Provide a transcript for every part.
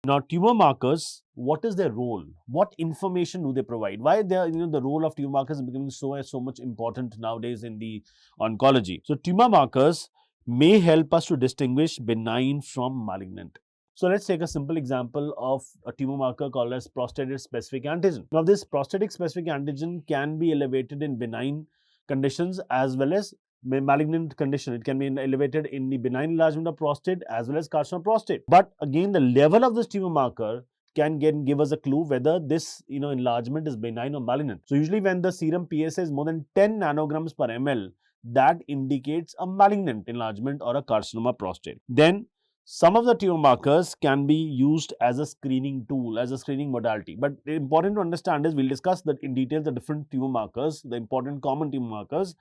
Now, tumor markers, what is their role? What information do they provide? Why they are, the role of tumor markers is becoming so much important nowadays in the oncology. So, tumor markers may help us to distinguish benign from malignant. So, let's take a simple example of a tumor marker called as prostatic specific antigen. Now, this prostatic specific antigen can be elevated in benign conditions as well as malignant condition. It can be elevated in the benign enlargement of prostate as well as carcinoma of prostate. But again, the level of this tumor marker can give us a clue whether this enlargement is benign or malignant. So usually when the serum PSA is more than 10 nanograms per ml, that indicates a malignant enlargement or a carcinoma of prostate. Then some of the tumor markers can be used as a screening tool, as a screening modality. But important to understand is, we'll discuss that in detail, the different tumor markers, the important common tumor markers.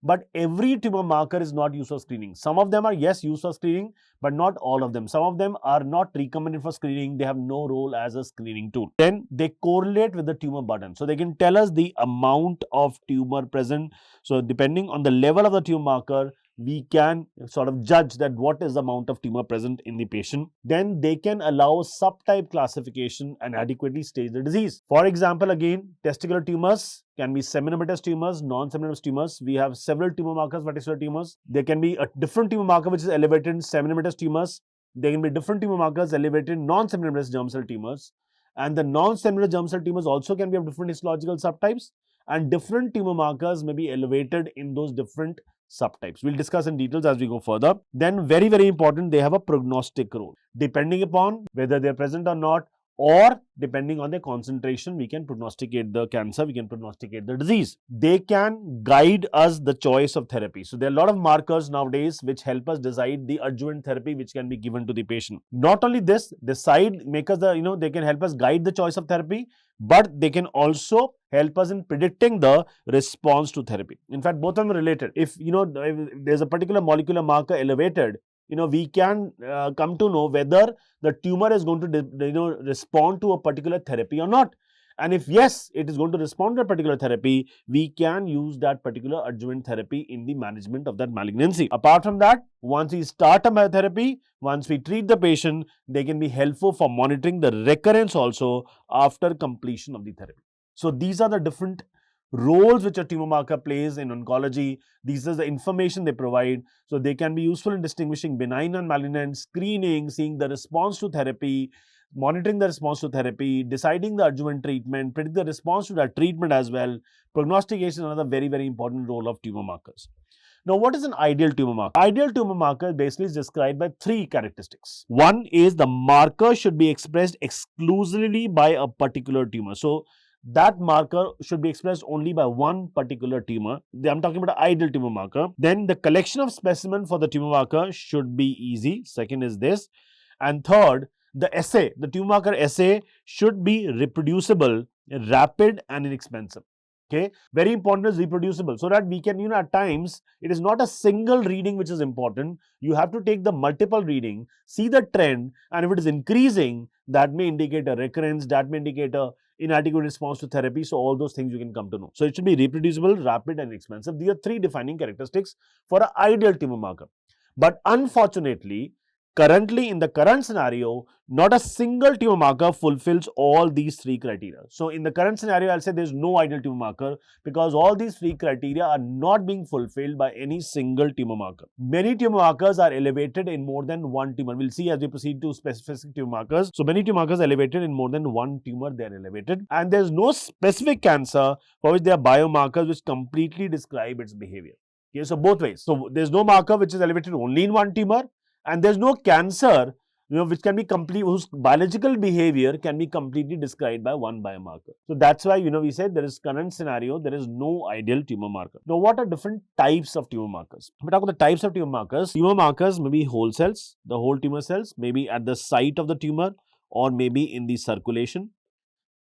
But every tumor marker is not used for screening. Some of them are, yes, used for screening, but not all of them. Some of them are not recommended for screening. They have no role as a screening tool. Then they correlate with the tumor burden. So they can tell us the amount of tumor present. So depending on the level of the tumor marker, we can sort of judge that what is the amount of tumor present in the patient. Then they can allow subtype classification and adequately stage the disease. For example, again, testicular tumors can be seminimatous tumors, non-seminimatous tumors. We have several tumor markers for testicular tumors. There can be a different tumor marker which is elevated in seminimatous tumors. There can be different tumor markers elevated in non-seminimatous germ cell tumors. And the non-seminimatous germ cell tumors also can be of different histological subtypes, and different tumor markers may be elevated in those different subtypes. We'll discuss in details as we go further. Then very, very important, they have a prognostic role. Depending upon whether they're present or not, or depending on their concentration, we can prognosticate the cancer, we can prognosticate the disease. They can guide us the choice of therapy. So there are a lot of markers nowadays which help us decide the adjuvant therapy which can be given to the patient. Not only this, they can help us guide the choice of therapy, but they can also help us in predicting the response to therapy. In fact, both of them are related. If there's a particular molecular marker elevated, we can come to know whether the tumor is going to respond to a particular therapy or not. And if yes, it is going to respond to a particular therapy, we can use that particular adjuvant therapy in the management of that malignancy. Apart from that, once we start a therapy, once we treat the patient, they can be helpful for monitoring the recurrence also after completion of the therapy. So these are the different roles which a tumor marker plays in oncology. These are the information they provide. So they can be useful in distinguishing benign and malignant, screening, seeing the response to therapy, monitoring the response to therapy, deciding the adjuvant treatment, predict the response to that treatment as well. Prognostication is another very, very important role of tumor markers. Now, what is an ideal tumor marker? Ideal tumor marker basically is described by three characteristics. One is the marker should be expressed exclusively by a particular tumor. So that marker should be expressed only by one particular tumor. I'm talking about an ideal tumor marker. Then the collection of specimen for the tumor marker should be easy. Second is this. And third, the assay, the tumor marker assay should be reproducible, rapid and inexpensive. Okay, very important is reproducible, so that we can, at times, it is not a single reading which is important. You have to take the multiple reading, see the trend, and if it is increasing, that may indicate a recurrence, that may indicate a inadequate response to therapy. So all those things you can come to know. So it should be reproducible, rapid and expensive. These are three defining characteristics for an ideal tumor marker. But unfortunately, currently in the current scenario, not a single tumor marker fulfills all these three criteria. So in the current scenario, I'll say there's no ideal tumor marker because all these three criteria are not being fulfilled by any single tumor marker. Many tumor markers are elevated in more than one tumor. We'll see as we proceed to specific tumor markers. So many tumor markers are elevated in more than one tumor, they're elevated. And there's no specific cancer for which there are biomarkers which completely describe its behavior. Okay, so both ways. So there's no marker which is elevated only in one tumor, and there's no cancer which can be whose biological behavior can be completely described by one biomarker. So that's why we said there is current scenario, there is no ideal tumor marker. Now, what are different types of tumor markers? If we talk about the types of tumor markers may be whole cells, the whole tumor cells, maybe at the site of the tumor, or maybe in the circulation,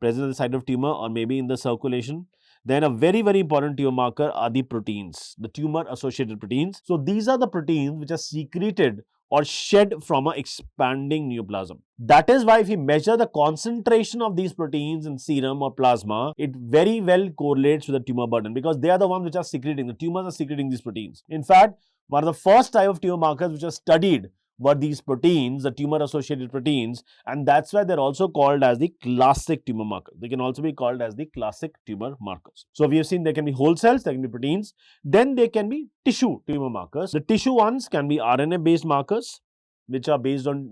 present at the site of tumor, or maybe in the circulation. Then a very, very important tumor marker are the proteins, the tumor associated proteins. So these are the proteins which are secreted or shed from an expanding neoplasm. That is why if we measure the concentration of these proteins in serum or plasma, it very well correlates with the tumor burden because they are the ones which are secreting, the tumors are secreting these proteins. In fact, one of the first type of tumor markers which are studied were these proteins, the tumor-associated proteins, and that's why they're also called as the classic tumor markers. They can also be called as the classic tumor markers. So we have seen there can be whole cells, there can be proteins, then there can be tissue tumor markers. The tissue ones can be RNA-based markers, which are based on,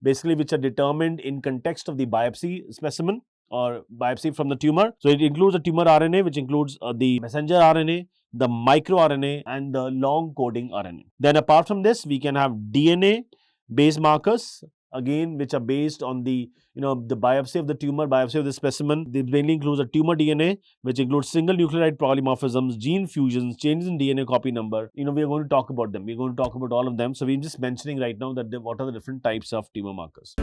basically which are determined in context of the biopsy specimen or biopsy from the tumor. So it includes the tumor RNA, which includes the messenger RNA, the microRNA, and the long coding RNA. Then apart from this, we can have DNA based markers, again, which are based on the the biopsy of the tumor, biopsy of the specimen. This mainly includes a tumor DNA, which includes single nucleotide polymorphisms, gene fusions, changes in DNA copy number. We are going to talk about them. We're going to talk about all of them. So we're just mentioning right now that what are the different types of tumor markers.